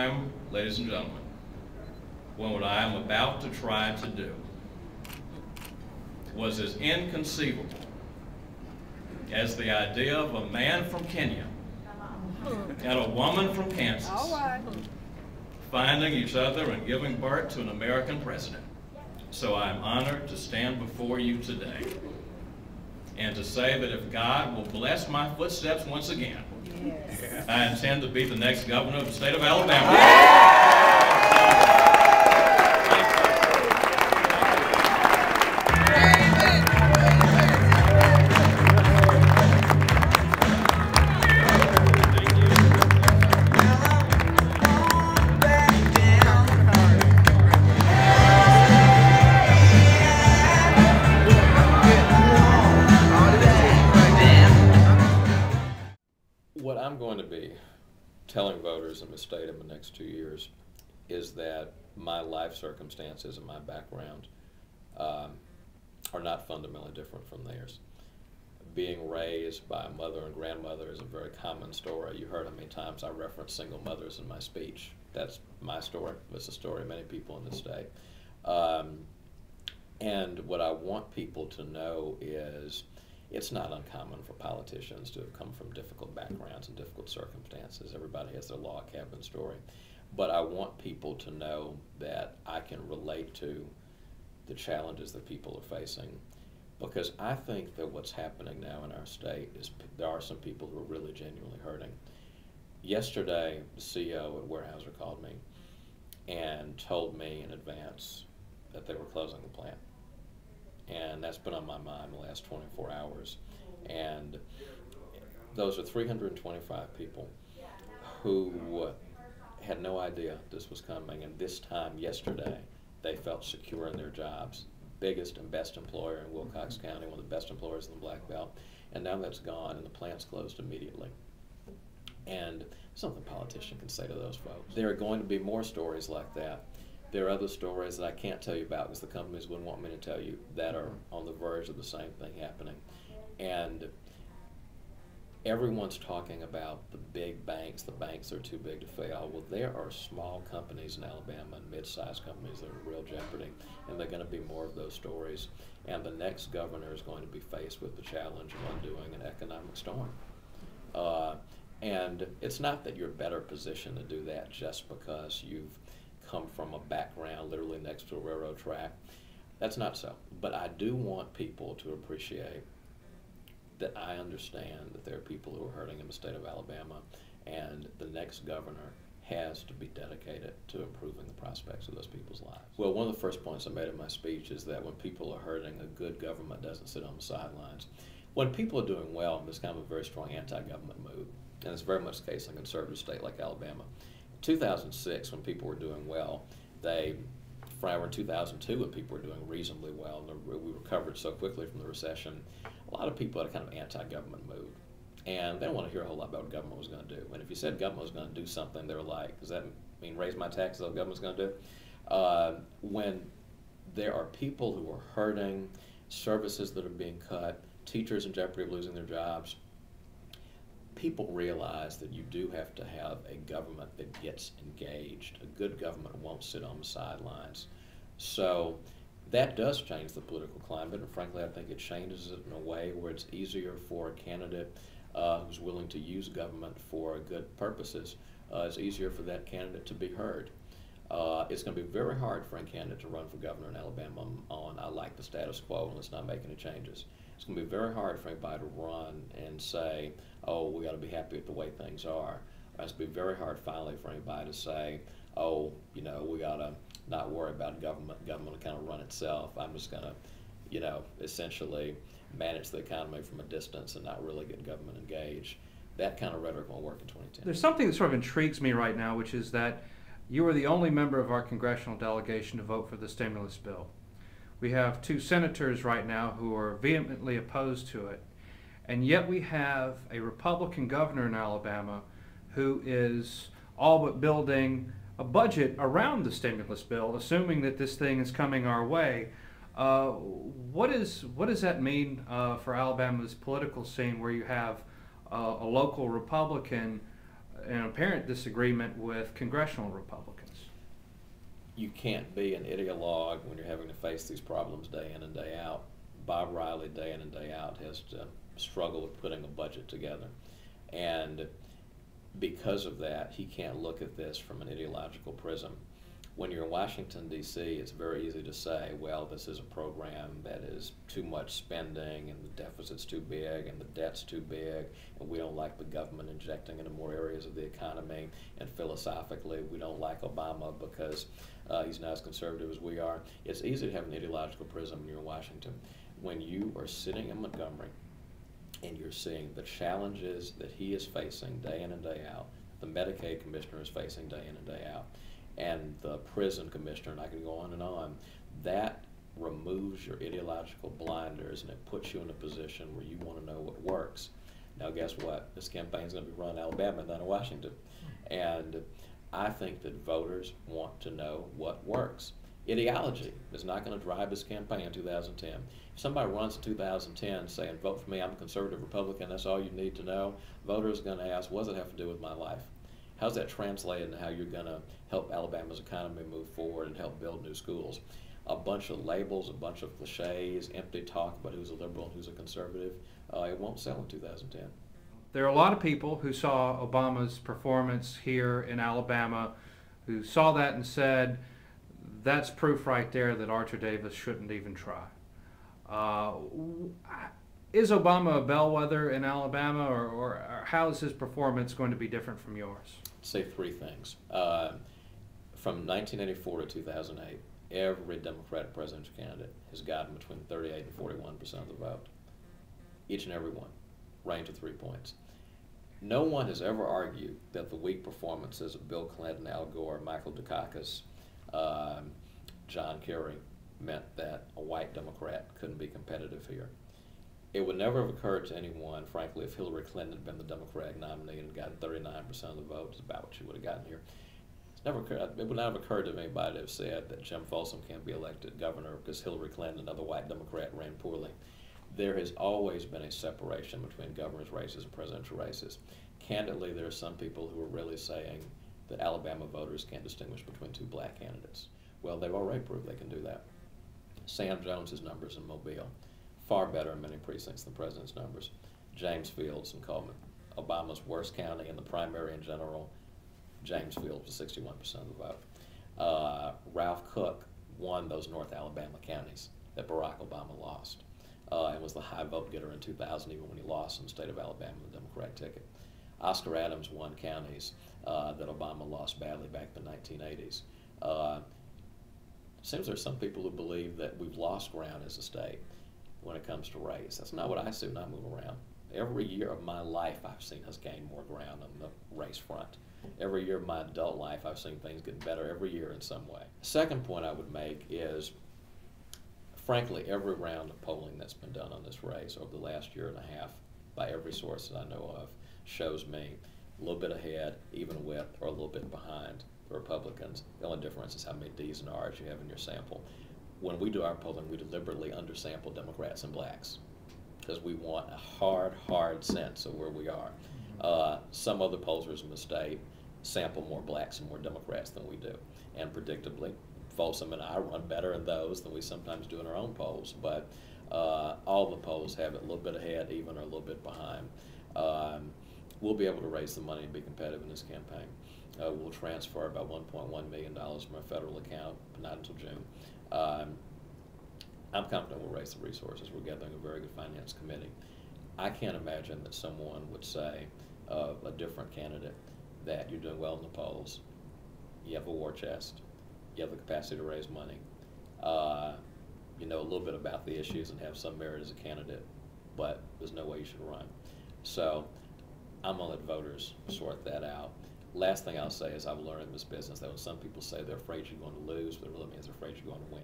time, ladies and gentlemen, when what I am about to try to do was as inconceivable as the idea of a man from Kenya and a woman from Kansas finding each other and giving birth to an American president. So I'm honored to stand before you today and to say that if God will bless my footsteps once again, I intend to be the next governor of the state of Alabama. What I'm going to be telling voters in the state in the next 2 years is that my life circumstances and my background are not fundamentally different from theirs. Being raised by a mother and grandmother is a very common story. You heard how many times I reference single mothers in my speech. That's my story. It's the story of many people in this state. And what I want people to know is it's not uncommon for politicians to have come from difficult backgrounds and difficult circumstances. Everybody has their log cabin story. But I want people to know that I can relate to the challenges that people are facing, because I think that what's happening now in our state is there are some people who are really genuinely hurting. Yesterday, the CEO at Weyerhaeuser called me and told me in advance that they were closing the plant. And that's been on my mind the last 24 hours. And those are 325 people who had no idea this was coming. And this time yesterday, they felt secure in their jobs. Biggest and best employer in Wilcox County, one of the best employers in the Black Belt. And now that's gone and the plant's closed immediately. And something a politician can say to those folks. There are going to be more stories like that. There are other stories that I can't tell you about because the companies wouldn't want me to tell you that are on the verge of the same thing happening. And everyone's talking about the big banks. The banks are too big to fail. Well, there are small companies in Alabama and mid-sized companies that are in real jeopardy, and there are going to be more of those stories. And the next governor is going to be faced with the challenge of undoing an economic storm. And it's not that you're better positioned to do that just because you've come from a background literally next to a railroad track. That's not so. But I do want people to appreciate that I understand that there are people who are hurting in the state of Alabama, and the next governor has to be dedicated to improving the prospects of those people's lives. Well, one of the first points I made in my speech is that when people are hurting, a good government doesn't sit on the sidelines. When people are doing well, there's kind of a very strong anti-government mood, and it's very much the case in a conservative state like Alabama. 2006, when people were doing well, in 2002, when people were doing reasonably well, and we recovered so quickly from the recession, a lot of people had a kind of anti-government mood. And they didn't want to hear a whole lot about what government was going to do. And if you said government was going to do something, they were like, does that mean raise my taxes, what government's going to do? When there are people who are hurting, services that are being cut, teachers in jeopardy of losing their jobs, people realize that you do have to have a government that gets engaged. A good government won't sit on the sidelines. So that does change the political climate, and frankly I think it changes it in a way where it's easier for a candidate who's willing to use government for good purposes. It's easier for that candidate to be heard. It's going to be very hard for a candidate to run for governor in Alabama on I like the status quo and let's not make any changes. It's going to be very hard for anybody to run and say, oh, we got to be happy with the way things are. It's going to be very hard finally for anybody to say, oh, you know, we got to not worry about government. Government will kind of run itself. I'm just going to, you know, essentially manage the economy from a distance and not really get government engaged. That kind of rhetoric won't work in 2010. There's something that sort of intrigues me right now, which is that you are the only member of our congressional delegation to vote for the stimulus bill. We have 2 senators right now who are vehemently opposed to it, and yet we have a Republican governor in Alabama who is all but building a budget around the stimulus bill, assuming that this thing is coming our way. What does that mean for Alabama's political scene, where you have a local Republican an apparent disagreement with congressional Republicans. You can't be an ideologue when you're having to face these problems day in and day out. Bob Riley, day in and day out, has to struggle with putting a budget together. And because of that, he can't look at this from an ideological prism. When you're in Washington, D.C., it's very easy to say, well, this is a program that is too much spending and the deficit's too big and the debt's too big and we don't like the government injecting into more areas of the economy, and philosophically we don't like Obama because he's not as conservative as we are. It's easy to have an ideological prism when you're in Washington. When you are sitting in Montgomery and you're seeing the challenges that he is facing day in and day out, the Medicaid commissioner is facing day in and day out, and the prison commissioner, and I can go on, that removes your ideological blinders and it puts you in a position where you want to know what works. Now guess what? This campaign is going to be run in Alabama, not in Washington. And I think that voters want to know what works. Ideology is not going to drive this campaign in 2010. If somebody runs in 2010 saying, vote for me, I'm a conservative Republican, that's all you need to know, voters are going to ask, what does it have to do with my life? How's that translate into how you're going to help Alabama's economy move forward and help build new schools? A bunch of labels, a bunch of cliches, empty talk about who's a liberal and who's a conservative, it won't sell in 2010. There are a lot of people who saw Obama's performance here in Alabama who saw that and said, that's proof right there that Artur Davis shouldn't even try. Is Obama a bellwether in Alabama, or how is his performance going to be different from yours? I'd say three things. From 1984 to 2008, every Democratic presidential candidate has gotten between 38 and 41% of the vote. Each and every one, range of 3 points. No one has ever argued that the weak performances of Bill Clinton, Al Gore, Michael Dukakis, John Kerry meant that a white Democrat couldn't be competitive here. It would never have occurred to anyone, frankly, if Hillary Clinton had been the Democratic nominee and gotten 39% of the vote, is about what she would have gotten here. It would not have occurred to anybody to have said that Jim Folsom can't be elected governor because Hillary Clinton, another white Democrat, ran poorly. There has always been a separation between governor's races and presidential races. Candidly, there are some people who are really saying that Alabama voters can't distinguish between two black candidates. Well, they've already proved they can do that. Sam Jones's numbers in Mobile, far better in many precincts than the president's numbers. James Fields in Coleman, Obama's worst county in the primary in general. James Fields was 61% of the vote. Ralph Cook won those North Alabama counties that Barack Obama lost, and was the high vote getter in 2000, even when he lost in the state of Alabama on the Democratic ticket. Oscar Adams won counties that Obama lost badly back in the 1980s. It seems there's some people who believe that we've lost ground as a state when it comes to race. That's not what I see when I move around. Every year of my life I've seen us gain more ground on the race front. Every year of my adult life I've seen things get better every year in some way. Second point I would make is, frankly, every round of polling that's been done on this race over the last year and a half, by every source that I know of, shows me a little bit ahead, even with, or a little bit behind the Republicans. The only difference is how many D's and R's you have in your sample. When we do our polling, we deliberately undersample Democrats and blacks because we want a hard sense of where we are. Some other pollsters in the state sample more blacks and more Democrats than we do. And predictably, Folsom and I run better in those than we sometimes do in our own polls. But all the polls have it a little bit ahead, even, or a little bit behind. We'll be able to raise the money and be competitive in this campaign. We'll transfer about $1.1 million from our federal account, but not until June. I'm confident we'll raise the resources. We're gathering a very good finance committee. I can't imagine that someone would say of a different candidate that you're doing well in the polls, you have a war chest, you have the capacity to raise money, you know a little bit about the issues and have some merit as a candidate, but there's no way you should run. So I'm going to let voters sort that out. Last thing I'll say is I've learned in this business that when some people say they're afraid you're going to lose, but it really means they're afraid you're going to win.